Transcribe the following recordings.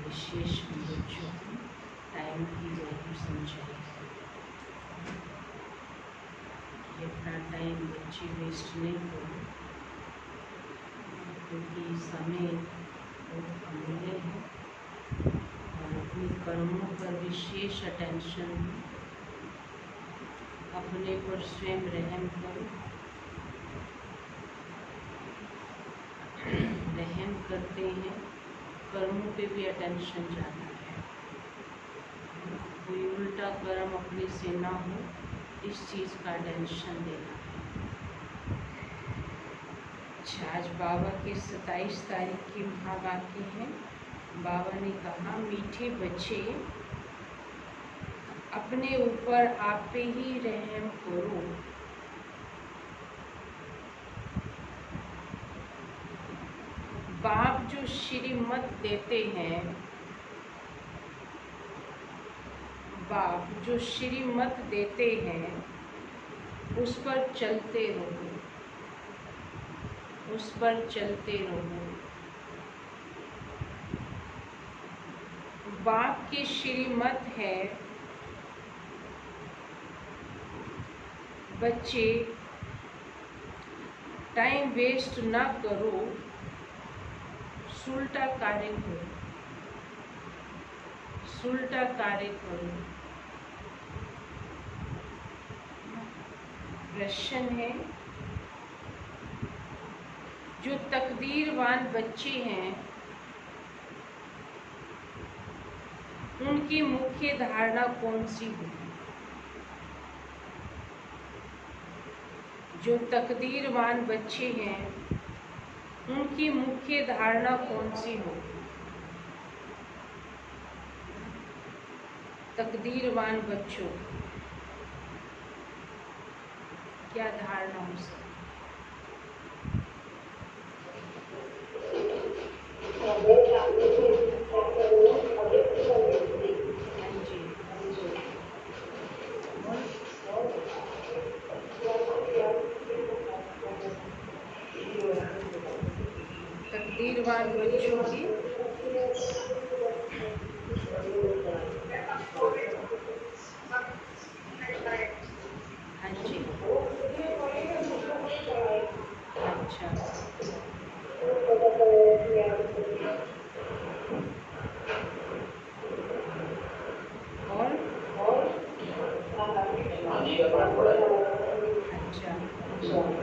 विशेष बच्चों को टाइम की वैल्यू समझाई। ये अपना टाइम बच्चे वेस्ट नहीं करो, क्योंकि समय बहुत अमूल्य है और अपने कर्मों पर विशेष अटेंशन दो। अपने पर स्वयं रहम करो। रहम करते हैं, कर्मों पे भी अटेंशन जाता है। कोई उल्टा कर्म अपने से ना हो, इस चीज़ का अटेंशन देना है। अच्छा, आज बाबा के 27 तारीख की महावाक्य है। बाबा ने कहा, मीठे बच्चे अपने ऊपर आप पे ही रहम करो। बाप जो श्रीमत देते हैं, बाप जो श्रीमत देते हैं उस पर चलते रहो, उस पर चलते रहो। बाप की श्रीमत है, बच्चे टाइम वेस्ट ना करो, सुलटा कार्य करो, सुलटा कार्य करो। प्रश्न है, जो तकदीरवान बच्चे हैं उनकी मुख्य धारणा कौन सी होगी? जो तकदीरवान बच्चे हैं उनकी मुख्य धारणा कौन सी होगी? तकदीरवान बच्चों क्या धारणा हो सकती? तकदीरवान बच्चों की हाँ जी, अच्छा, और अच्छा, ठीक है।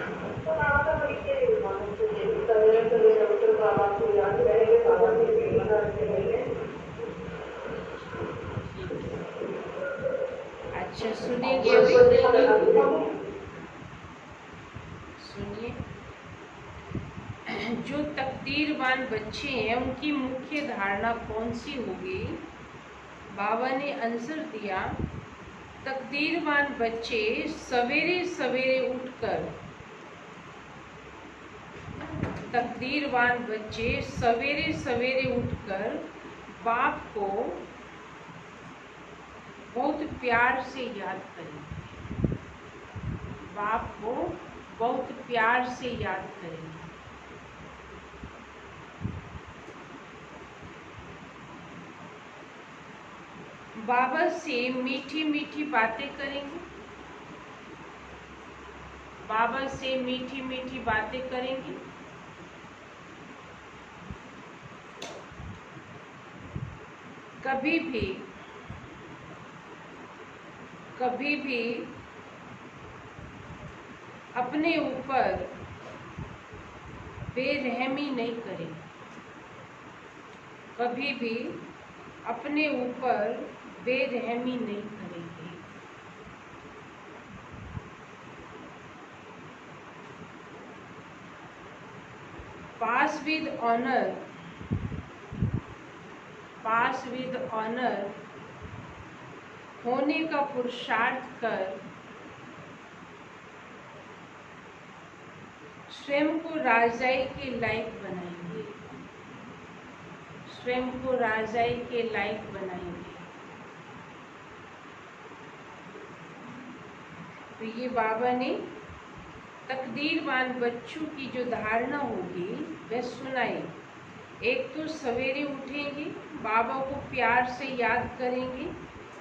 अच्छा, सुनेंगे अभी, सुनिए। जो तकदीरवान बच्चे हैं उनकी मुख्य धारणा कौन सी होगी? बाबा ने आंसर दिया, तकदीरवान बच्चे सवेरे सवेरे उठकर, तकदीरवान बच्चे सवेरे सवेरे उठकर बाप को बहुत प्यार से याद करेंगे, बाप को बहुत प्यार से याद करेंगे। बाबा से मीठी मीठी बातें करेंगे, बाबा से मीठी मीठी बातें करेंगे। कभी भी अपने ऊपर बेरहमी नहीं करेंगे, कभी भी अपने ऊपर बेरहमी नहीं करेंगे। Pass with honour, pass with honour होने का पुरुषार्थ कर स्वयं को राजाई के लायक बनाएंगे, स्वयं को राजाई के लायक बनाएंगे। तो ये बाबा ने तकदीरवान बच्चों की जो धारणा होगी वह सुनाई। एक तो सवेरे उठेंगे, बाबा को प्यार से याद करेंगे,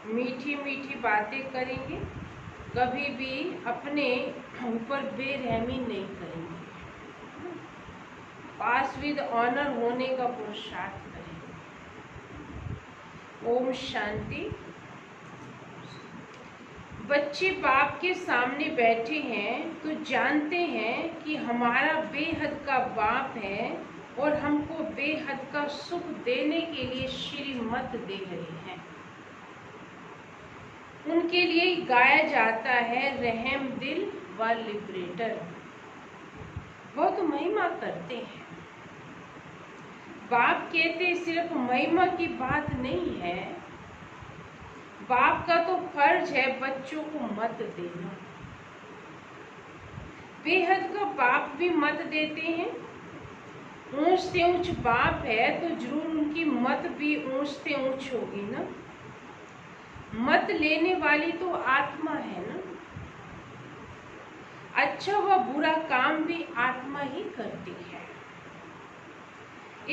मीठी मीठी बातें करेंगे, कभी भी अपने ऊपर बेरहमी नहीं करेंगे, पास विद ऑनर होने का पुरुषार्थ करेंगे। ओम शांति। बच्चे बाप के सामने बैठे हैं तो जानते हैं कि हमारा बेहद का बाप है और हमको बेहद का सुख देने के लिए श्रीमत दे रहे हैं। उनके लिए गाया जाता है रहम दिल व लिबरेटर। बहुत महिमा करते हैं। बाप कहते सिर्फ महिमा की बात नहीं है, बाप का तो फर्ज है बच्चों को मत देना। बेहद का बाप भी मत देते हैं। ऊंच से ऊंच बाप है तो जरूर उनकी मत भी ऊंच से ऊंच होगी ना। मत लेने वाली तो आत्मा है ना। अच्छा व बुरा काम भी आत्मा ही करती है।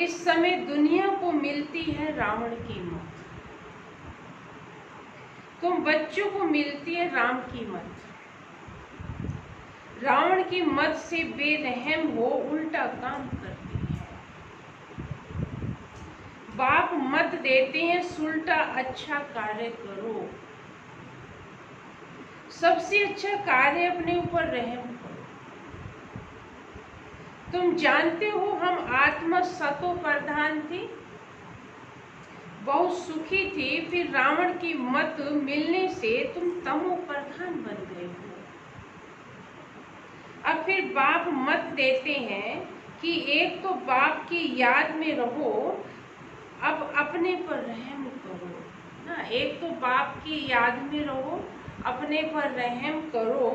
इस समय दुनिया को मिलती है रावण की मत, तुम बच्चों को मिलती है राम की मत। रावण की मत से बेरहम हो उल्टा काम करती है। बाप मत देते हैं सुलटा अच्छा कार्य करो। सबसे अच्छा कार्य अपने ऊपर रहम करो। तुम जानते हो हम आत्मा सतो प्रधान थी, बहुत सुखी थी, फिर रावण की मत मिलने से तुम तमो प्रधान बन गए हो। अब फिर बाप मत देते हैं कि एक तो बाप की याद में रहो, अब अपने पर रहम करो ना। एक तो बाप की याद में रहो, अपने पर रहम करो।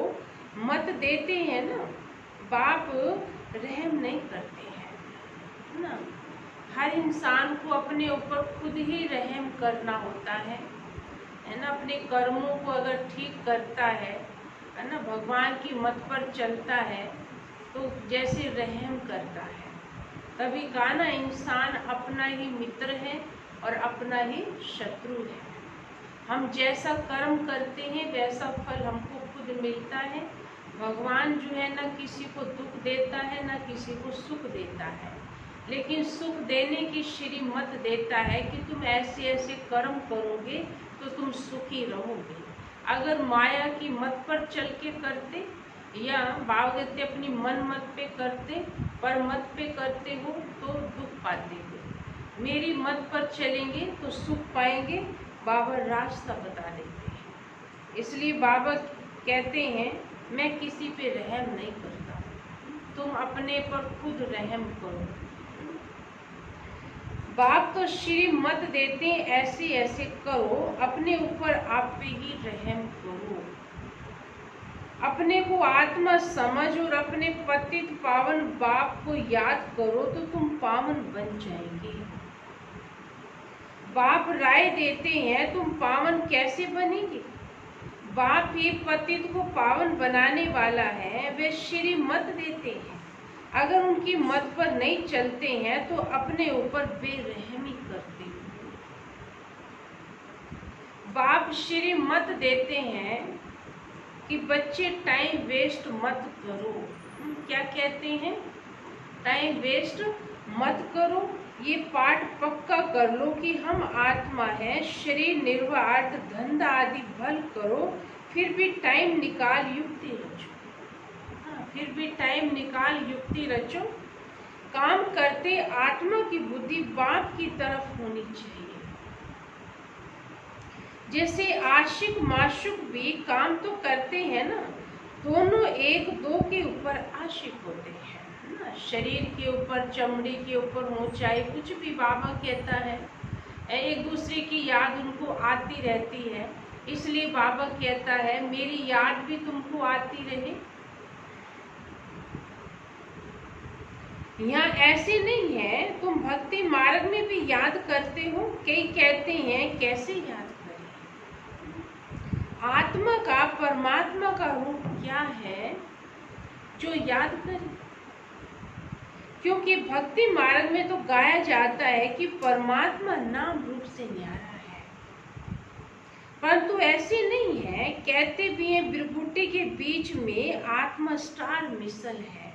मत देते हैं ना, बाप रहम नहीं करते हैं ना। हर इंसान को अपने ऊपर खुद ही रहम करना होता है ना। अपने कर्मों को अगर ठीक करता है ना, भगवान की मत पर चलता है तो जैसे रहम करता है। तभी कहा ना, इंसान अपना ही मित्र है और अपना ही शत्रु है। हम जैसा कर्म करते हैं वैसा फल हमको खुद मिलता है। भगवान जो है ना किसी को दुख देता है ना किसी को सुख देता है, लेकिन सुख देने की श्रीमत देता है कि तुम ऐसे ऐसे कर्म करोगे तो तुम सुखी रहोगे। अगर माया की मत पर चल के करते या बावगत्य अपनी मन मत पे करते, पर मत पे करते हो तो दुख पाते हो। मेरी मत पर चलेंगे तो सुख पाएंगे। बाबा रास्ता बता देते हैं। इसलिए बाबा कहते हैं मैं किसी पे रहम नहीं करता, तुम अपने पर खुद रहम करो। बाप तो श्रीमत देते हैं ऐसे ऐसे करो, अपने ऊपर आप पे ही रहम करो। अपने को आत्मा समझ और अपने पतित पावन बाप को याद करो तो तुम पावन बन जाएंगे। बाप राय देते हैं तुम पावन कैसे बनेंगे। बाप ही पतित को पावन बनाने वाला है, वे श्री मत देते हैं। अगर उनकी मत पर नहीं चलते हैं तो अपने ऊपर बेरहमी करते हैं। बाप श्री मत देते हैं कि बच्चे टाइम वेस्ट मत करो। क्या कहते हैं? टाइम वेस्ट मत करो। ये पाठ पक्का कर लो कि हम आत्मा है, शरीर निर्वाह अर्थ धंधा आदि भल करो, फिर भी टाइम निकाल युक्ति रचो। फिर भी टाइम निकाल युक्ति रचो। काम करते आत्मा की बुद्धि बाप की तरफ होनी चाहिए। जैसे आशिक माशुक भी काम तो करते हैं ना, दोनों एक दो के ऊपर आशिक होते हैं ना, शरीर के ऊपर, चमड़ी के ऊपर हो, चाहे कुछ भी बाबा कहता है, एक दूसरे की याद उनको आती रहती है। इसलिए बाबा कहता है मेरी याद भी तुमको आती रहे। यहाँ ऐसे नहीं है, तुम भक्ति मार्ग में भी याद करते हो। कई कहते हैं कैसे याद करें। आत्मा का परमात्मा का रूप क्या है जो याद करें। क्योंकि भक्ति मार्ग में तो गाया जाता है कि परमात्मा नाम रूप से न्यारा है, परंतु ऐसे नहीं है। कहते भी हैं बिरबुट्टी के बीच में आत्मा स्टार मिसल है।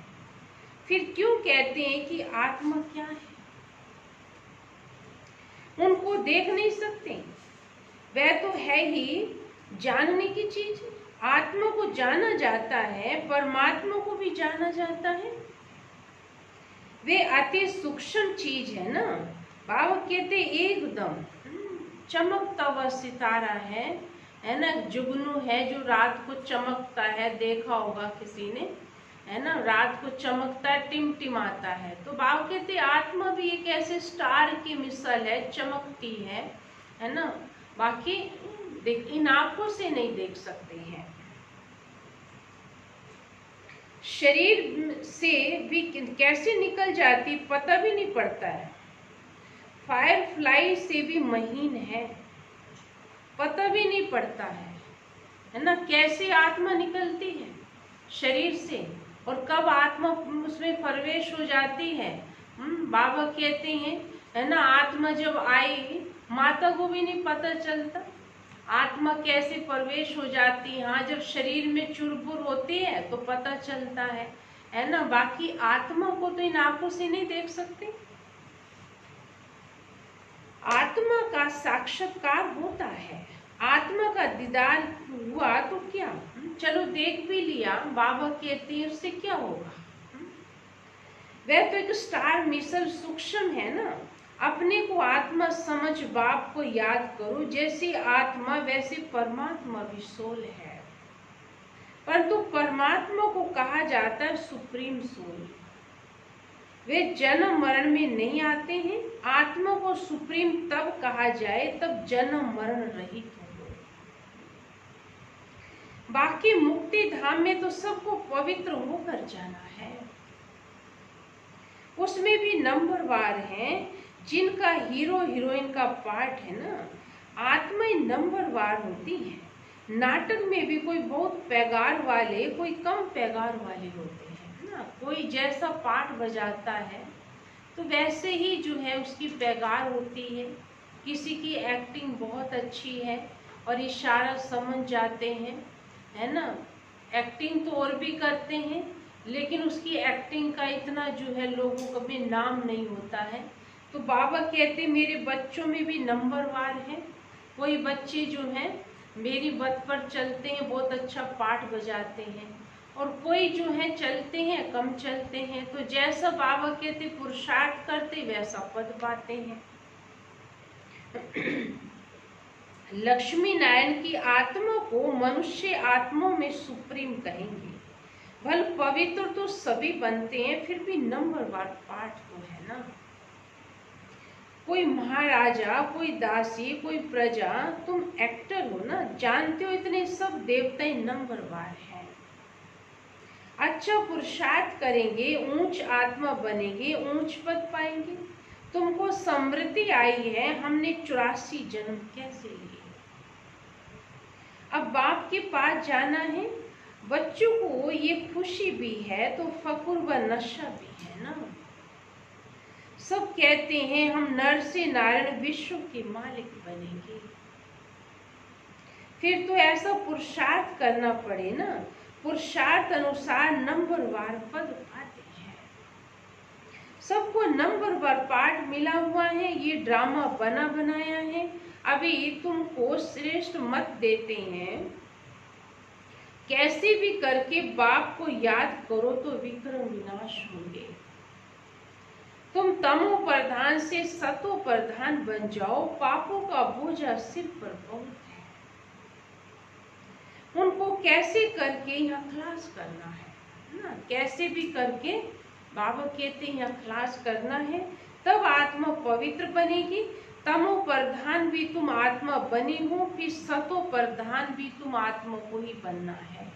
फिर क्यों कहते हैं कि आत्मा क्या है? उनको देख नहीं सकते, वह तो है ही जानने की चीज। आत्मा को जाना जाता है, परमात्मा को भी जाना जाता है। वे अति सूक्ष्म चीज है ना। बाबा कहते एकदम चमकता हुआ सितारा है ना, जुगनू है जो रात को चमकता है, देखा होगा किसी ने, है ना, रात को चमकता है, टिमटिमाता है। तो बाबा कहते आत्मा भी एक ऐसे स्टार की मिसाल है, चमकती है ना। बाकी देख इन आंखों से नहीं देख सकते हैं। शरीर से भी कैसे निकल जाती पता भी नहीं पड़ता है। फायर फ्लाई से भी महीन है, पता भी नहीं पड़ता है ना, कैसे आत्मा निकलती है शरीर से और कब आत्मा उसमें प्रवेश हो जाती है। बाबा कहते हैं है ना, आत्मा जब आई माता को भी नहीं पता चलता आत्मा कैसे प्रवेश हो जाती है। हाँ, जब शरीर में चुरबुर होती है तो पता चलता है ना। बाकी आत्मा को तो इन आंखों से नहीं देख सकते। आत्मा का साक्षात्कार होता है, आत्मा का दीदार हुआ तो क्या, चलो देख भी लिया, बाबा कहते हैं उससे क्या होगा। वह तो एक स्टार मिसल सूक्ष्म है ना। अपने को आत्मा समझ बाप को याद करो। जैसी आत्मा वैसे परमात्मा भी सोल है, परंतु परमात्मा को कहा जाता है सुप्रीम सोल। वे जन्म मरण में नहीं आते हैं। आत्मा को सुप्रीम तब कहा जाए तब जन्म मरण रहित हो। बाकी मुक्ति धाम में तो सबको पवित्र होकर जाना है। उसमें भी नंबरवार हैं जिनका हीरो हीरोइन का पार्ट है ना। आत्माएं नंबरवार होती है। नाटक में भी कोई बहुत पैगार वाले, कोई कम पैगार वाले होते हैं ना। कोई जैसा पार्ट बजाता है तो वैसे ही जो है उसकी पैगार होती है। किसी की एक्टिंग बहुत अच्छी है और इशारा समझ जाते हैं, है ना। एक्टिंग तो और भी करते हैं, लेकिन उसकी एक्टिंग का इतना जो है लोगों को भी नाम नहीं होता है। तो बाबा कहते मेरे बच्चों में भी नंबरवार है। कोई बच्चे जो हैं मेरी बत पर चलते हैं, बहुत अच्छा पाठ बजाते हैं, और कोई जो है चलते हैं, कम चलते हैं। तो जैसा बाबा कहते पुरुषार्थ करते वैसा पद पाते हैं। लक्ष्मी नारायण की आत्मा को मनुष्य आत्माओं में सुप्रीम कहेंगे। भल पवित्र तो सभी बनते हैं, फिर भी नंबरवार पाठ तो है ना। कोई महाराजा, कोई दासी, कोई प्रजा, तुम एक्टर हो ना, जानते हो इतने सब देवताएं नंबरवार हैं। अच्छा पुरुषार्थ करेंगे, ऊंच आत्मा बनेंगे, ऊंच पद पाएंगे। तुमको समृद्धि आई है, हमने 84 जन्म कैसे लिए। अब बाप के पास जाना है। बच्चों को ये खुशी भी है तो फकुर व नशा भी है ना। सब कहते हैं हम नर से नारायण विश्व के मालिक बनेंगे। फिर तो ऐसा पुरुषार्थ करना पड़े ना। पुरुषार्थ अनुसार नंबरवार पद पाते हैं। सबको नंबरवार पाठ मिला हुआ है। ये ड्रामा बना बनाया है। अभी तुमको श्रेष्ठ मत देते हैं, कैसे भी करके बाप को याद करो तो विक्रम विनाश होंगे। तुम तमो प्रधान से सतो प्रधान बन जाओ, पापों का बोझा सिर पर बहुत है। उनको कैसे करके यहाँ खलास करना है ना, कैसे भी करके बाबा कहते हैं यहाँ खलास करना है, तब आत्मा पवित्र बनेगी। तमो प्रधान भी तुम आत्मा बने हो, फिर सतो प्रधान भी तुम आत्मा को ही बनना है।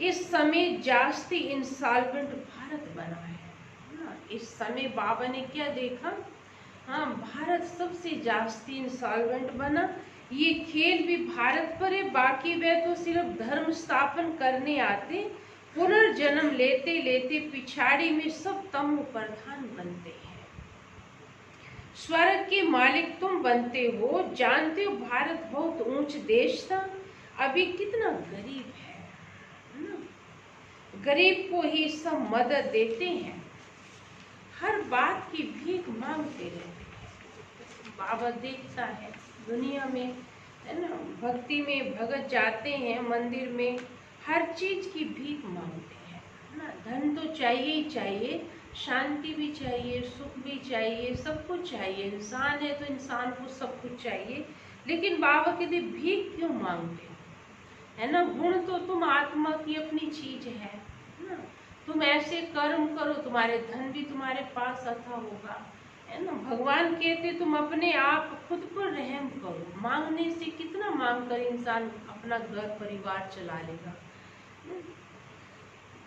इस समय जास्ती इंसॉल्वेंट भारत बना है ना। इस समय बाबा ने क्या देखा, हाँ भारत सबसे जास्ती इंसॉल्वेंट बना। ये खेल भी भारत पर है, बाकी वे तो सिर्फ धर्म स्थापन करने आते, पुनर्जन्म लेते लेते पिछाड़ी में सब तमो प्रधान बनते हैं। स्वर्ग के मालिक तुम बनते हो। जानते हो भारत बहुत ऊंच देश था, अभी कितना गरीब है ना? गरीब को ही सब मदद देते हैं, हर बात की भीख मांगते रहते हैं। बाबा देखता है दुनिया में, है ना, भक्ति में भगत जाते हैं मंदिर में, हर चीज की भीख मांगते हैं ना। धन तो चाहिए ही चाहिए, शांति भी चाहिए, सुख भी चाहिए, सब कुछ चाहिए। इंसान है तो इंसान को सब कुछ चाहिए, लेकिन बाबा कहते भीख क्यों मांगते हो, है ना। गुण तो तुम आत्मा की अपनी चीज है ना। तुम ऐसे कर्म करो, तुम्हारे धन भी तुम्हारे पास अथा होगा, है ना। भगवान कहते तुम अपने आप खुद पर रहम करो। मांगने से कितना मांग कर इंसान अपना घर परिवार चला लेगा।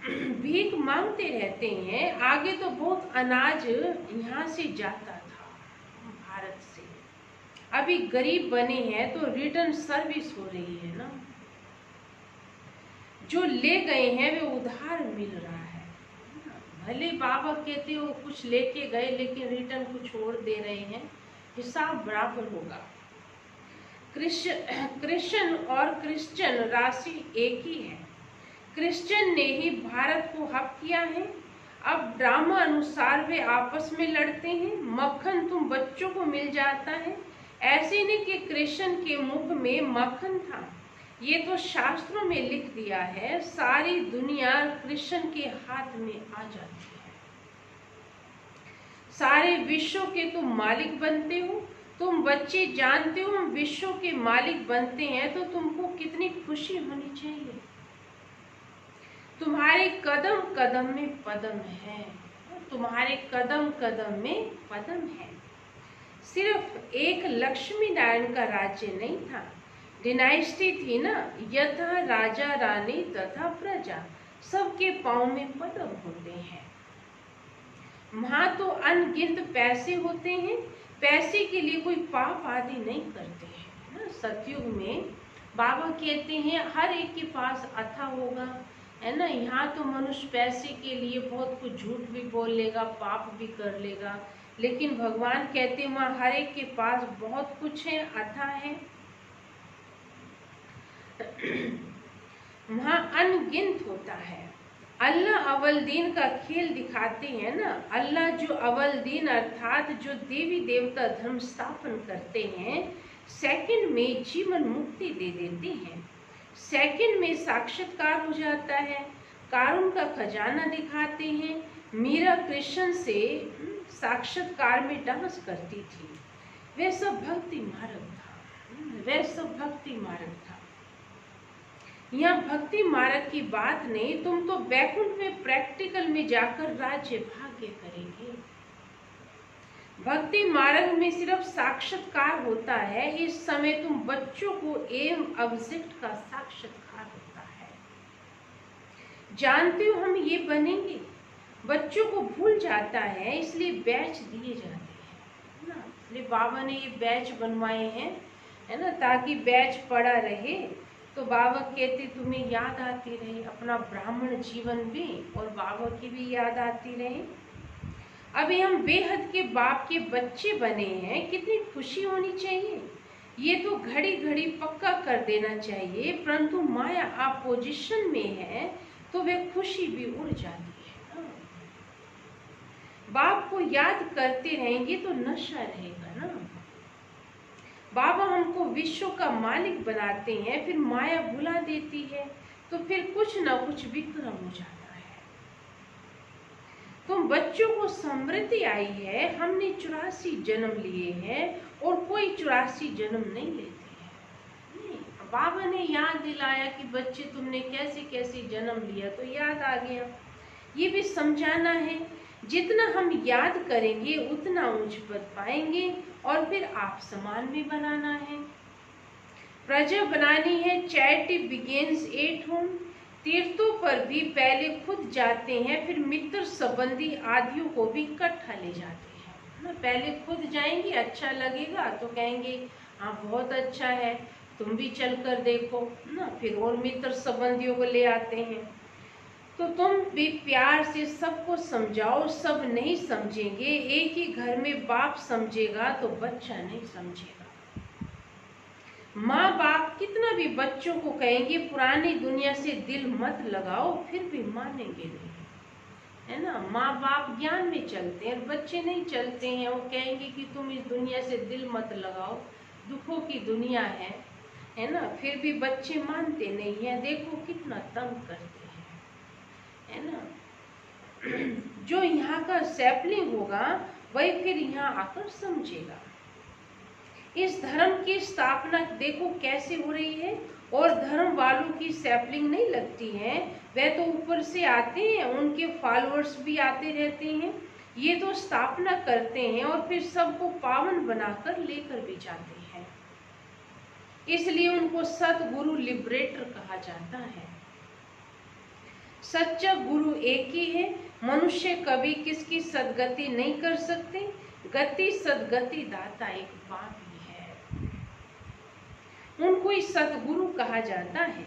भीख मांगते रहते हैं। आगे तो बहुत अनाज यहाँ से जाता था भारत से, अभी गरीब बने हैं तो रिटर्न सर्विस हो रही है ना। जो ले गए हैं वे उधार मिल रहा है। भले बाबा कहते हो कुछ लेके गए, लेकिन रिटर्न कुछ और दे रहे हैं, हिसाब बराबर होगा। कृष्ण और क्रिश्चियन राशि एक ही है। क्रिश्चियन ने ही भारत को हक किया है। अब ड्रामा अनुसार वे आपस में लड़ते हैं। मक्खन तुम बच्चों को मिल जाता है। ऐसे नहीं कि कृष्ण के मुख में मक्खन था, ये तो शास्त्रों में लिख दिया है। सारी दुनिया कृष्ण के हाथ में आ जाती है। सारे विश्व के तुम मालिक बनते हो। तुम बच्चे जानते हो हम विश्व के मालिक बनते हैं तो तुमको कितनी खुशी होनी चाहिए। तुम्हारे कदम कदम में पदम है, तुम्हारे कदम कदम में पदम है। सिर्फ एक लक्ष्मी नारायण का राज्य नहीं था, डिनाइस्टी थी ना। यथा राजा रानी तथा प्रजा, सबके पांव में पदम होते हैं। वहां तो अनगिनत पैसे होते हैं, पैसे के लिए कोई पाप आदि नहीं करते हैं ना। सतयुग में बाबा कहते हैं हर एक के पास अथा होगा, है ना। यहाँ तो मनुष्य पैसे के लिए बहुत कुछ झूठ भी बोल लेगा, पाप भी कर लेगा, लेकिन भगवान कहते हैं वहाँ हर एक के पास बहुत कुछ है, अथाह है, वहाँ अनगिनत होता है। अल्लाह अव्वल दिन का खेल दिखाते हैं ना। अल्लाह जो अव्वल दिन अर्थात जो देवी देवता धर्म स्थापन करते हैं, सेकंड में जीवन मुक्ति दे देते हैं, सेकंड में साक्षात्कार हो जाता है, कारुण का खजाना दिखाते हैं। मीरा कृष्ण से साक्षात्कार में डांस करती थी, वह सब भक्ति मार्ग था, वह सब भक्ति मार्ग था। यहाँ भक्ति मार्ग की बात नहीं, तुम तो बैकुंठ में प्रैक्टिकल में जाकर राज्य भाग्य करेंगे। भक्ति मार्ग में सिर्फ साक्षात्कार होता है, इस समय तुम बच्चों को एम ऑब्जेक्ट का साक्षात्कार होता है। जानते हो हम ये बनेंगे, बच्चों को भूल जाता है, इसलिए बैच दिए जाते हैं ना। इसलिए बाबा ने ये बैच बनवाए हैं, है ना, ताकि बैच पड़ा रहे। तो बाबा कहते तुम्हें याद आती रहे, अपना ब्राह्मण जीवन भी और बाबा की भी याद आती रहे। अभी हम बेहद के बाप के बच्चे बने हैं, कितनी खुशी होनी चाहिए। ये तो घड़ी घड़ी पक्का कर देना चाहिए, परंतु माया अपोजिशन में है तो वह खुशी भी उड़ जाती है। बाप को याद करते रहेंगे तो नशा रहेगा ना। बाबा हमको विश्व का मालिक बनाते हैं, फिर माया भुला देती है, तो फिर कुछ ना कुछ विक्रम हो जाता है। तुम बच्चों को समृद्धि आई है, हमने 84 जन्म लिए हैं और कोई 84 जन्म नहीं लेते हैं। नहीं, बाबा ने याद दिलाया कि बच्चे तुमने कैसे कैसे जन्म लिया, तो याद आ गया। ये भी समझाना है, जितना हम याद करेंगे उतना ऊंच पद पाएंगे और फिर आप समान भी बनाना है, प्रजा बनानी है। Charity begins at home. तीर्थों पर भी पहले खुद जाते हैं, फिर मित्र संबंधी आदियों को भी इकट्ठा ले जाते हैं ना। पहले खुद जाएंगे, अच्छा लगेगा तो कहेंगे हाँ बहुत अच्छा है, तुम भी चल कर देखो ना, फिर और मित्र संबंधियों को ले आते हैं। तो तुम भी प्यार से सबको समझाओ, सब नहीं समझेंगे। एक ही घर में बाप समझेगा तो बच्चा नहीं समझेगा। माँ बाप कितना भी बच्चों को कहेंगे पुरानी दुनिया से दिल मत लगाओ, फिर भी मानेंगे नहीं, है ना। माँ बाप ज्ञान में चलते हैं, बच्चे नहीं चलते हैं। वो कहेंगे कि तुम इस दुनिया से दिल मत लगाओ, दुखों की दुनिया है ना। फिर भी बच्चे मानते नहीं हैं, देखो कितना तंग करते है ना। जो यहाँ का सैपलिंग होगा वही फिर यहाँ आकर समझेगा। इस धर्म की स्थापना देखो कैसे हो रही है, और धर्म वालों की सैपलिंग नहीं लगती है, वह तो ऊपर से आते हैं, उनके फॉलोअर्स भी आते रहते हैं। ये तो स्थापना करते हैं और फिर सबको पावन बनाकर लेकर भी जाते हैं। इसलिए उनको सतगुरु लिबरेटर कहा जाता है। सच्चा गुरु एक ही है। मनुष्य कभी किसकी सदगति नहीं कर सकते, गति सदगति दाता एक बाप ही है। उनको ही सतगुरु कहा जाता है।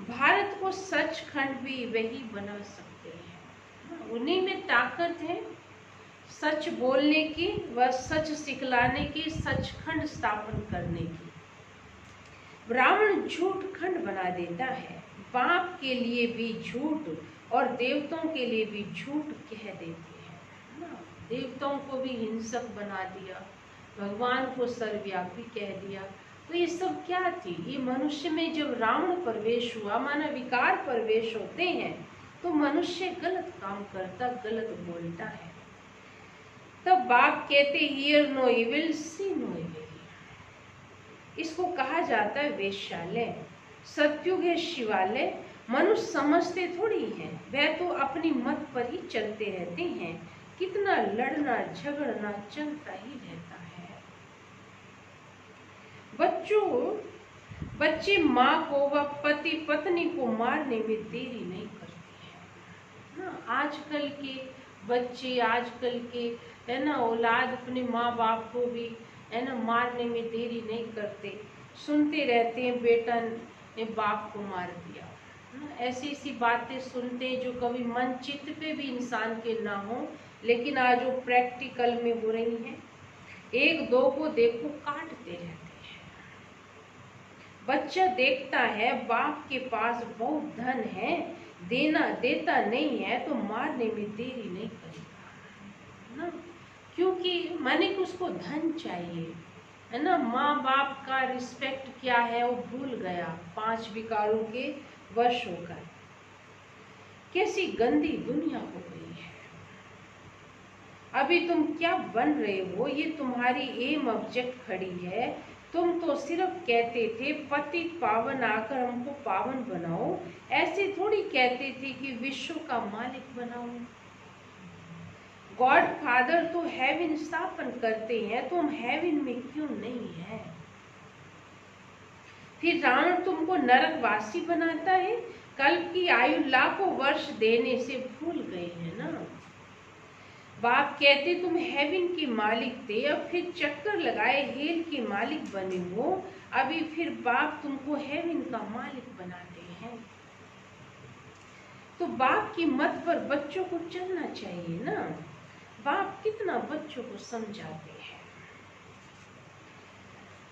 भारत को सचखंड भी वही बना सकते हैं, उन्हीं में ताकत है सच बोलने की व सच सिखलाने की, सचखंड स्थापन करने की। ब्राह्मण झूठ खंड बना देता है, बाप के लिए भी झूठ और देवताओं के लिए भी झूठ कह देते हैं ना। देवताओं को भी हिंसक बना दिया, भगवान को सर्वव्यापी कह दिया। तो ये सब क्या थी, ये मनुष्य में जब रावण प्रवेश हुआ, माना विकार प्रवेश होते हैं, तो मनुष्य गलत काम करता, गलत बोलता है। तब बाप कहते hear no evil, see no evil. इसको कहा जाता है वेश्यालय। सतयुग है शिवालय। मनुष्य समझते थोड़ी हैं, वह तो अपनी मत पर ही चलते रहते हैं। कितना लड़ना झगड़ना चलता ही रहता है। बच्चे माँ को व पति पत्नी को मारने में देरी नहीं करते हैं ना। आजकल के बच्चे, आजकल के है ना औलाद अपने माँ बाप को भी है ना मारने में देरी नहीं करते। सुनते रहते हैं बेटा ने बाप को मार दिया ऐसी ऐसी बातें सुनते हैं जो कभी मन चित्त पे भी इंसान के ना हो, लेकिन आज वो प्रैक्टिकल में हो रही हैं। एक दो को देखो काटते रहते हैं। बच्चा देखता है बाप के पास बहुत धन है, देना देता नहीं है तो मारने में देरी नहीं करेगा ना, क्योंकि माने कि उसको धन चाहिए, है ना। माँ बाप का रिस्पेक्ट क्या है वो भूल गया, 5 विकारों के वश होकर। कैसी गंदी दुनिया हो गई है। अभी तुम क्या बन रहे हो ये तुम्हारी एम ऑब्जेक्ट खड़ी है। तुम तो सिर्फ कहते थे पतित पावन आकर हमको पावन बनाओ, ऐसे थोड़ी कहते थे कि विश्व का मालिक बनाओ। गॉड फादर तो हेवन स्थापन करते हैं, तुम हेवन में क्यों नहीं है। फिर रावण तुमको नरकवासी बनाता है, कल की आयु लाखों वर्ष देने से भूल गए हैं ना। बाप कहते तुम हेवन के मालिक थे, अब फिर चक्कर लगाए हेल के मालिक बने हो। अभी फिर बाप तुमको हेवन का मालिक बनाते हैं। तो बाप की मत पर बच्चों को चलना चाहिए ना। बाप कितना बच्चों को समझाते हैं।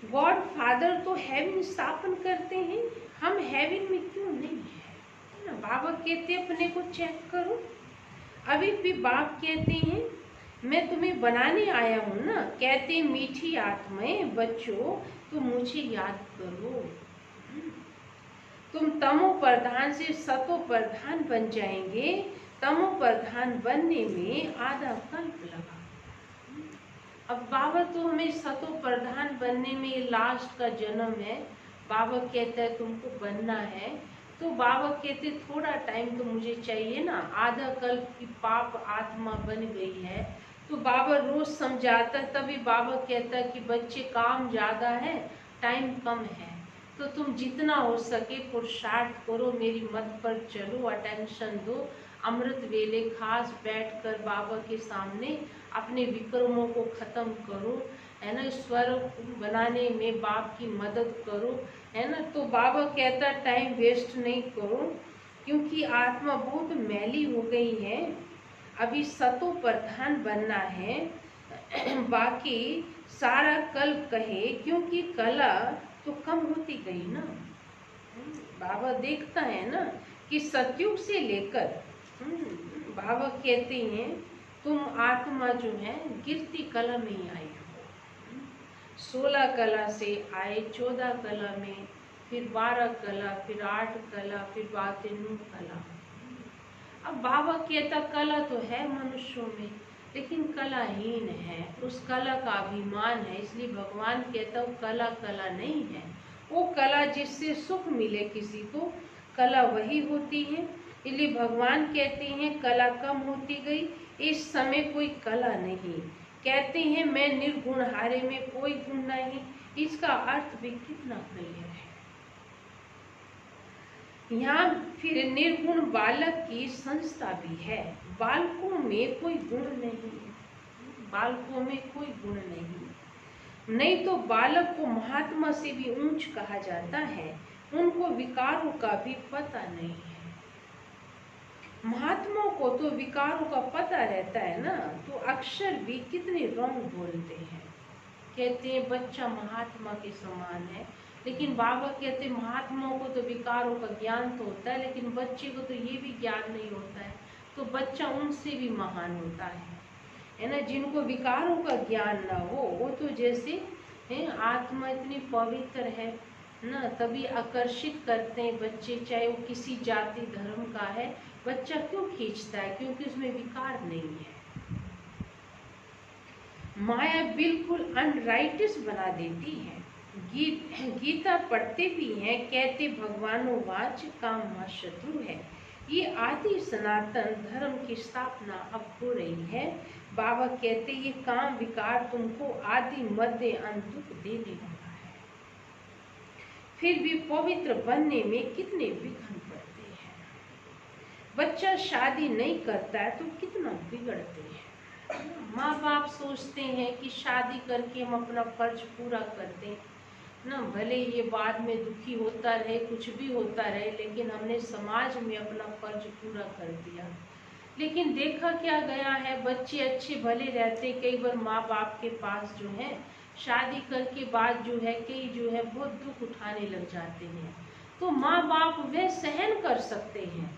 गॉड फादर तो हेवन स्थापन करते हैं, हम हेवन में क्यों नहीं है ना। बाबा कहते अपने को चेक करो। अभी भी बाप कहते हैं मैं तुम्हें बनाने आया हूं ना। कहते मीठी आत्माएं बच्चों तो मुझे याद करो। तुम तमो प्रधान से सतो प्रधान बन जाएंगे। तमो प्रधान बनने में आधा कल्प लगा। अब बाबा तो हमें सतो प्रधान बनने में लास्ट का जन्म है। बाबा कहता है तुमको बनना है, तो बाबा कहते थोड़ा टाइम तो मुझे चाहिए ना। आधा कल्प की पाप आत्मा बन गई है। तो बाबा रोज समझाता, तभी बाबा कहता कि बच्चे काम ज़्यादा है, टाइम कम है, तो तुम जितना हो सके पुरुषार्थ करो, मेरी मत पर चलो, अटेंशन दो। अमृत वेले खास बैठकर बाबा के सामने अपने विक्रमों को ख़त्म करो, है ना। स्वर बनाने में बाप की मदद करो, है ना। तो बाबा कहता टाइम वेस्ट नहीं करो, क्योंकि आत्मा बहुत मैली हो गई है। अभी सतो प्रधान बनना है। बाकी सारा कल्प कहे, क्योंकि कला तो कम होती गई ना। बाबा देखता है ना कि सतयुग से लेकर बाबा कहते हैं तुम आत्मा जो है गिरती कला में ही आई हो। 16 कला से आए 14 कला में, फिर 12 कला, फिर 8 कला, फिर 9 कला। अब बाबा कहता कला तो है मनुष्यों में, लेकिन कलाहीन है, उस कला का अभिमान है। इसलिए भगवान कहता वो कला कला नहीं है। वो कला जिससे सुख मिले किसी को, कला वही होती है। इसलिए भगवान कहते हैं कला कम होती गई, इस समय कोई कला नहीं। कहते हैं मैं निर्गुण, हारे में कोई गुण नहीं। इसका अर्थ भी कितना क्लियर है। यहाँ फिर निर्गुण बालक की संस्था भी है। बालकों में कोई गुण नहीं, बालकों में कोई गुण नहीं तो बालक को महात्मा से भी ऊंच कहा जाता है। उनको विकारों का भी पता नहीं है। महात्माओं को तो विकारों का पता रहता है ना, तो अक्षर भी कितने रॉन्ग बोलते हैं। कहते हैं बच्चा महात्मा के समान है, लेकिन बाबा कहते महात्माओं को तो विकारों का ज्ञान तो होता है, लेकिन बच्चे को तो ये भी ज्ञान नहीं होता है। तो बच्चा उनसे भी महान होता है ना। जिनको विकारों का ज्ञान ना हो, वो तो जैसे है आत्मा इतनी पवित्र है ना, तभी आकर्षित करते हैं बच्चे, चाहे वो किसी जाति धर्म का है। बच्चा क्यों खींचता है? क्योंकि उसमें विकार नहीं है। माया बिल्कुल अनराइटिस बना देती है। गीता पढ़ते भी हैं, कहते भगवानों वाच काम शत्रु है। ये आदि सनातन धर्म की स्थापना अब हो रही है। बाबा कहते ये काम विकार तुमको आदि मध्य अंत दुख देने वाला है। फिर भी पवित्र बनने में कितने विघ्न पड़ते हैं। बच्चा शादी नहीं करता है तो कितना बिगड़ते हैं। माँ बाप सोचते हैं कि शादी करके हम अपना फर्ज पूरा कर दें, ना, भले ये बाद में दुखी होता रहे, कुछ भी होता रहे, लेकिन हमने समाज में अपना फर्ज पूरा कर दिया। लेकिन देखा क्या गया है, बच्चे अच्छे भले रहते, कई बार माँ बाप के पास जो है शादी करके बाद जो है कई जो है बहुत दुख उठाने लग जाते हैं। तो माँ बाप वे सहन कर सकते हैं,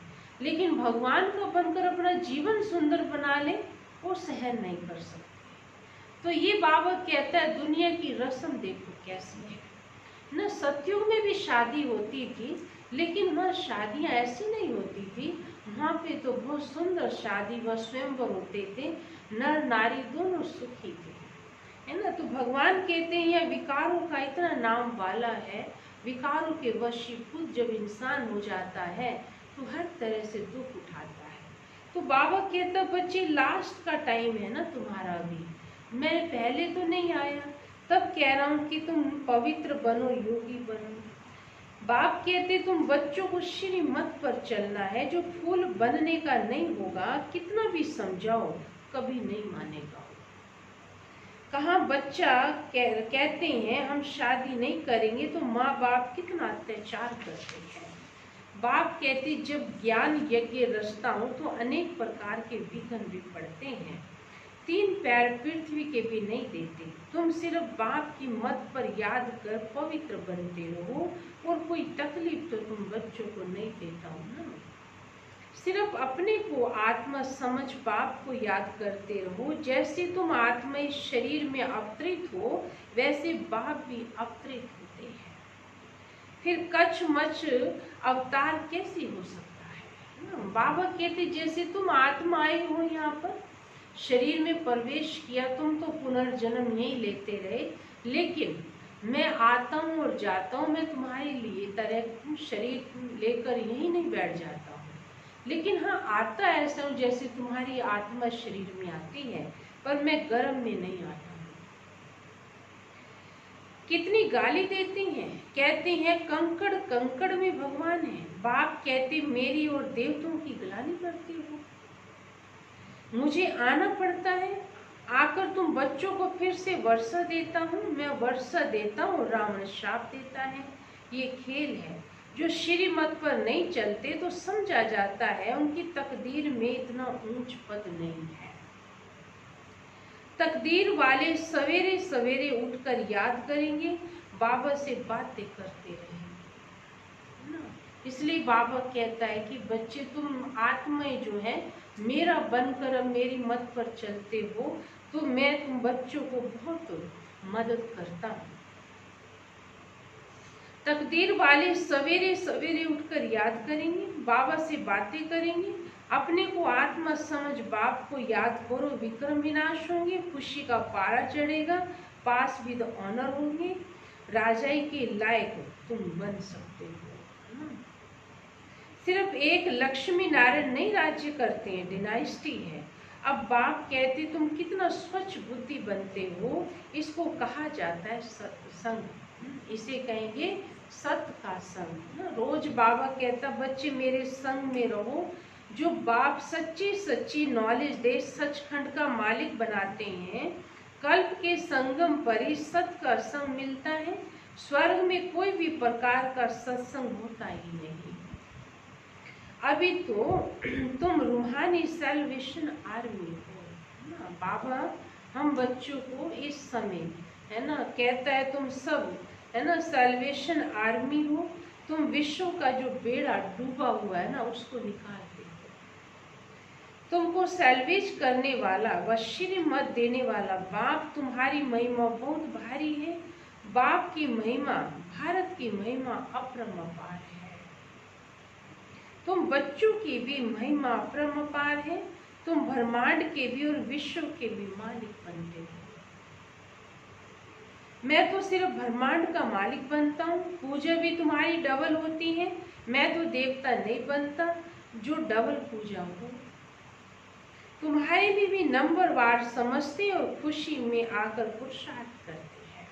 लेकिन भगवान का बनकर अपना जीवन सुंदर बना ले वो सहन नहीं कर सकते। तो ये बाबा कहता है दुनिया की रस्म देखो कैसी है न। सतयुग में भी शादी होती थी, लेकिन वहाँ शादियाँ ऐसी नहीं होती थी। वहाँ पे तो बहुत सुंदर शादी व स्वयंवर होते थे, नर नारी दोनों सुखी थे, है ना। तो भगवान कहते हैं यह विकारों का इतना नाम वाला है, विकारों के वशीभूत जब इंसान हो जाता है तो हर तरह से दुख उठाता है। तो बाबा कहता बच्चे लास्ट का टाइम है ना तुम्हारा अभी, मैं पहले तो नहीं आया, तब कह रहा हूँ कि तुम पवित्र बनो, योगी बनो। बाप कहते तुम बच्चों को श्रीमत पर चलना है, जो फूल बनने का नहीं होगा, कितना भी समझाओ कभी नहीं मानेगा। कहाँ बच्चा कहते हैं हम शादी नहीं करेंगे, तो माँ बाप कितना अत्याचार करते हैं। बाप कहते जब ज्ञान यज्ञ रचता हूँ तो अनेक प्रकार के विघ्न भी पड़ते हैं, 3 पैर पृथ्वी के भी नहीं देते। तुम सिर्फ बाप की मत पर याद कर पवित्र बनते रहो, और कोई तकलीफ तो तुम बच्चों को नहीं देता हूँ ना। सिर्फ अपने को आत्मा समझ बाप को याद करते रहो, जैसे तुम आत्मा इस शरीर में अवतरित हो वैसे बाप भी अवतरित होते हैं। फिर कच्छ मच अवतार कैसे हो सकता है। बाबा कहते जैसे तुम आत्मा आए हो यहाँ पर शरीर में प्रवेश किया, तुम तो पुनर्जन्म यही लेते रहे, लेकिन मैं आता हूँ और जाता हूँ, मैं तुम्हारे लिए तरह शरीर लेकर यही नहीं बैठ जाता हूँ, लेकिन हाँ आता ऐसा हूँ जैसे तुम्हारी आत्मा शरीर में आती है, पर मैं गर्भ में नहीं आता हूँ। कितनी गाली देती हैं, कहते हैं कंकड़ कंकड़ में भगवान है। बाप कहते मेरी और देवताओं की गाली करती हो, मुझे आना पड़ता है, आकर तुम बच्चों को फिर से वर्षा देता हूँ, मैं वर्षा देता हूँ, रावण श्राप देता है। ये खेल है, जो श्रीमत पर नहीं चलते तो समझा जाता है उनकी तकदीर में इतना ऊंच पद नहीं है। तकदीर वाले सवेरे सवेरे उठकर याद करेंगे, बाबा से बातें करते रहेंगे ना। इसलिए बाबा कहता है कि बच्चे तुम आत्माएं जो है मेरा बनकर अब मेरी मत पर चलते हो, तो मैं तुम बच्चों को बहुत मदद करता हूँ। तकदीर वाले सवेरे सवेरे उठकर याद करेंगे, बाबा से बातें करेंगे, अपने को आत्मा समझ बाप को याद करो, विक्रम विनाश होंगे, खुशी का पारा चढ़ेगा, पास विद ऑनर होंगे, राजाई के लायक तुम बन सकते हो। सिर्फ एक लक्ष्मी नारायण नहीं राज्य करते हैं, डिनाइस्टी है। अब बाप कहते तुम कितना स्वच्छ बुद्धि बनते हो, इसको कहा जाता है सत्संग, इसे कहेंगे सत्य का संग। रोज बाबा कहता बच्चे मेरे संग में रहो, जो बाप सच्ची सच्ची नॉलेज दे, सचखंड का मालिक बनाते हैं। कल्प के संगम पर ही सत्य का संग मिलता है, स्वर्ग में कोई भी प्रकार का सत्संग होता ही नहीं। अभी तो तुम रूहानी सेल्वेशन आर्मी हो ना। बाबा हम बच्चों को इस समय है ना कहता है तुम सब है ना सेल्वेशन आर्मी हो, तुम विश्व का जो बेड़ा डूबा हुआ है ना उसको निकालते हो। तुमको सैल्वेज करने वाला व श्रीमत देने वाला बाप, तुम्हारी महिमा बहुत भारी है। बाप की महिमा, भारत की महिमा अपरंपार है। तुम बच्चों की भी महिमा अपरंपार है, तुम ब्रह्मांड के भी और विश्व के भी मालिक बनते हो। मैं तो सिर्फ ब्रह्मांड का मालिक बनता हूँ, पूजा भी तुम्हारी डबल होती है। मैं तो देवता नहीं बनता जो डबल पूजा हो। तुम्हारे भी नंबर वार समझते और खुशी में आकर पुरुषार्थ करते हैं।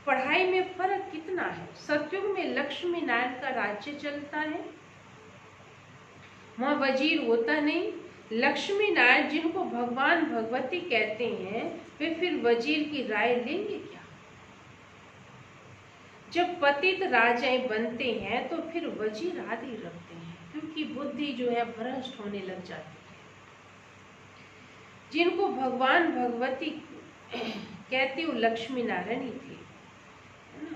पढ़ाई में फर्क कितना है। सतयुग में लक्ष्मी नारायण का राज्य चलता है, वहाँ वजीर होता नहीं। लक्ष्मी नारायण जिनको भगवान भगवती कहते हैं, वे फिर वजीर की राय लेंगे क्या। जब पतित राजाएं बनते हैं तो फिर वजीर आदि रखते हैं, क्योंकि बुद्धि जो है भ्रष्ट होने लग जाती है। जिनको भगवान भगवती कहते वो लक्ष्मी नारायण ही थे।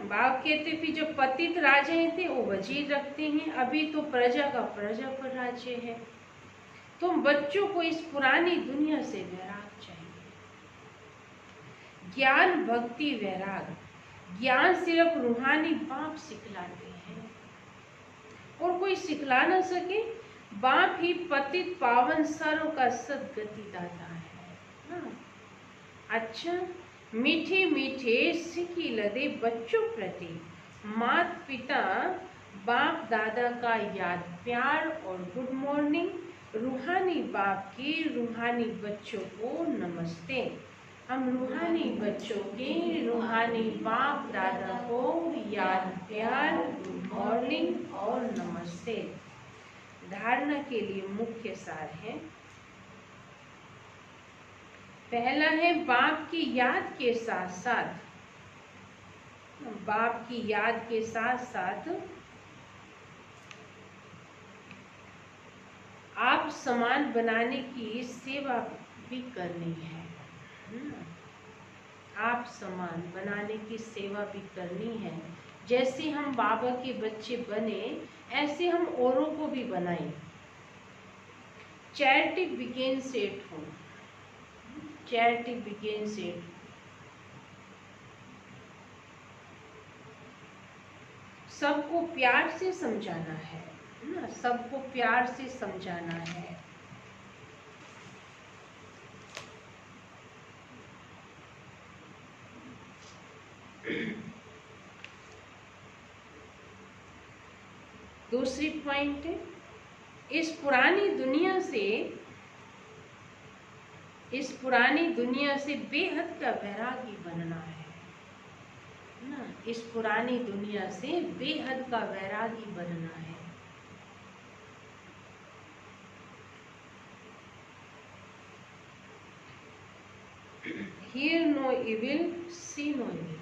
बाप कहते फिर जब पतित राजाएं थे वो वजीर रखते हैं, अभी तो प्रजा का प्रजा पर राज्य है। तुम बच्चों को इस पुरानी दुनिया से वैराग चाहिए। ज्ञान भक्ति वैराग। ज्ञान सिर्फ रूहानी बाप सिखलाते हैं, और कोई सिखला न सके। बाप ही पतित पावन सर्व का सदगति दाता है। अच्छा, मीठे मीठे सिखी लदे बच्चों प्रति माता पिता बाप दादा का याद प्यार और गुड मॉर्निंग। रूहानी बाप के रूहानी बच्चों को नमस्ते। हम रूहानी बच्चों के रूहानी बाप दादा को याद प्यार गुड मॉर्निंग और नमस्ते। धारणा के लिए मुख्य सार है। पहला है बाप की याद के साथ साथ, बाप की याद के साथ साथ आप समान बनाने की सेवा भी करनी है। आप समान बनाने की सेवा भी करनी है। जैसे हम बाबा के बच्चे बने ऐसे हम औरों को भी बनाएं। Charity begins at home. Charity begins at home. सबको प्यार से समझाना है ना, सबको प्यार से समझाना है। दूसरी पॉइंट है, इस पुरानी दुनिया से बेहद का वैरागी बनना है ना। इस पुरानी दुनिया से बेहद का वैरागी बनना है। Hear no evil, see no evil.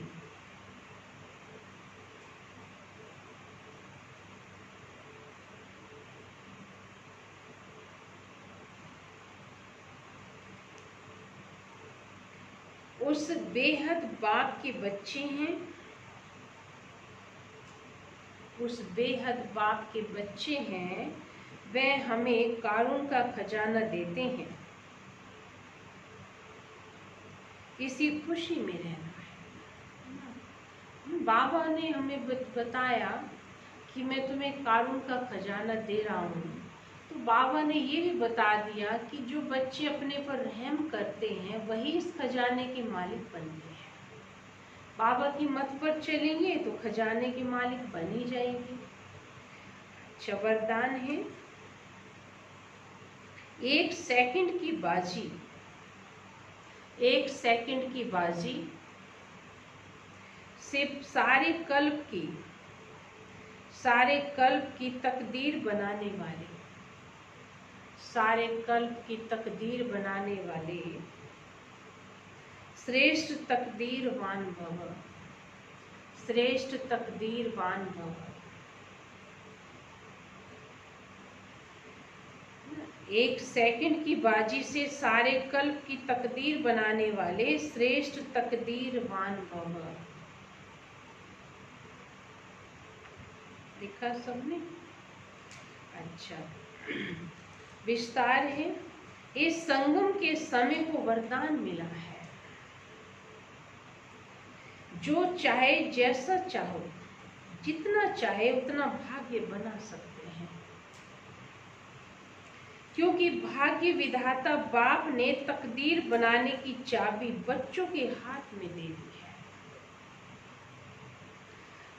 उस बेहद बाप के बच्चे हैं, उस बेहद बाप के बच्चे हैं, वह हमें कारून का खजाना देते हैं। इसी खुशी में रहना है। बाबा ने हमें बताया कि मैं तुम्हें कारून का खजाना दे रहा हूँ, तो बाबा ने ये भी बता दिया कि जो बच्चे अपने पर रहम करते हैं वही इस खजाने के मालिक बनते हैं। बाबा की मत पर चलेंगे तो खजाने के मालिक बन ही जाएंगे। अच्छा, वरदान है, 1 सेकंड की बाजी। 1 सेकंड की बाजी से सारे कल्प की तकदीर बनाने वाले, सारे कल्प की तकदीर बनाने वाले श्रेष्ठ तकदीरवान भव, श्रेष्ठ तकदीरवान भव। 1 सेकंड की बाजी से सारे कल्प की तकदीर बनाने वाले श्रेष्ठ तकदीरवान भव। लिखा सबने? अच्छा, विस्तार है, इस संगम के समय को वरदान मिला है। जो चाहे जैसा चाहो, जितना चाहे उतना भाग्य बना सकते हैं, क्योंकि भाग्य विधाता बाप ने तकदीर बनाने की चाबी बच्चों के हाथ में दे दी है।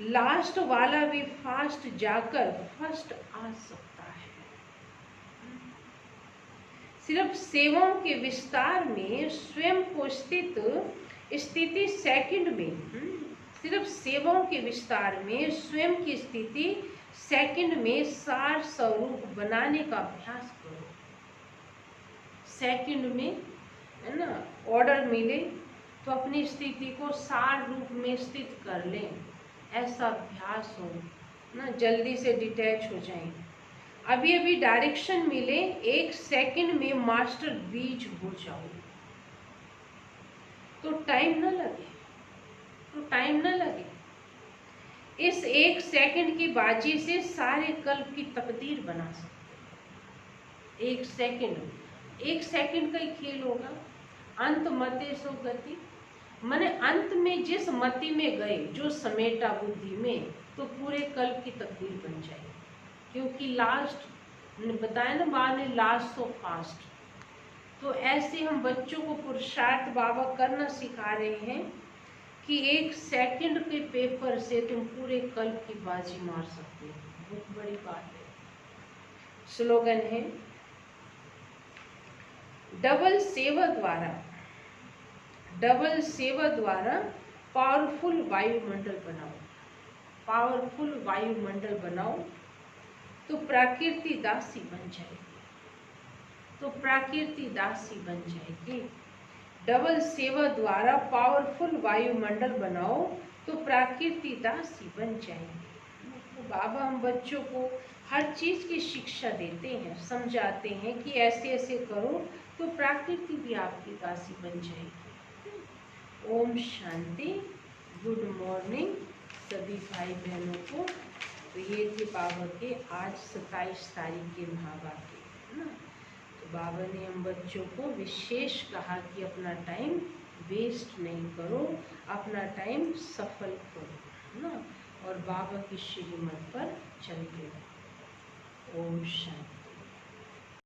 लास्ट वाला भी फास्ट जाकर फर्स्ट आ सकता है। सिर्फ सेवाओं के विस्तार में स्वयं को स्थिति सेकंड में, सिर्फ सेवाओं के विस्तार में स्वयं की स्थिति सेकंड में सार स्वरूप बनाने का अभ्यास करो। सेकंड में है ना, ऑर्डर मिले तो अपनी स्थिति को सार रूप में स्थित कर लें। ऐसा अभ्यास हो ना, जल्दी से डिटैच हो जाएं। अभी अभी डायरेक्शन मिले, 1 सेकंड में मास्टर बीज हो जाओ, तो टाइम न लगे, तो टाइम न लगे। इस 1 सेकंड की बाजी से सारे कल्प की तकदीर बना सकते। 1 सेकंड का ही खेल होगा। अंत मते सो गति, माने अंत में जिस मति में गए, जो समेटा बुद्धि में, तो पूरे कल्प की तकदीर बन जाएगी। क्योंकि लास्ट बताया ना बाबा ने, लास्ट सो फास्ट। तो ऐसे हम बच्चों को पुरुषार्थ बाबा करना सिखा रहे हैं कि 1 सेकंड के पेपर से तुम पूरे कल्प की बाजी मार सकते हो। बहुत बड़ी बात है। स्लोगन है, डबल सेवा द्वारा पावरफुल वायुमंडल बनाओ, पावरफुल वायुमंडल बनाओ, तो प्रकृति दासी बन जाएगी, तो प्रकृति दासी बन जाएगी। डबल सेवा द्वारा पावरफुल वायुमंडल बनाओ, तो प्रकृति दासी बन जाएगी। तो बाबा हम बच्चों को हर चीज की शिक्षा देते हैं, समझाते हैं कि ऐसे ऐसे करो तो प्रकृति भी आपकी दासी बन जाएगी। ओम शांति। गुड मॉर्निंग सभी भाई बहनों को। तो ये थे बाबा के आज 27 तारीख के महावाक्य, है ना। तो बाबा ने हम बच्चों को विशेष कहा कि अपना टाइम वेस्ट नहीं करो, अपना टाइम सफल करो, है ना, और बाबा की श्रीमत पर चलते रहो। ओम शांति।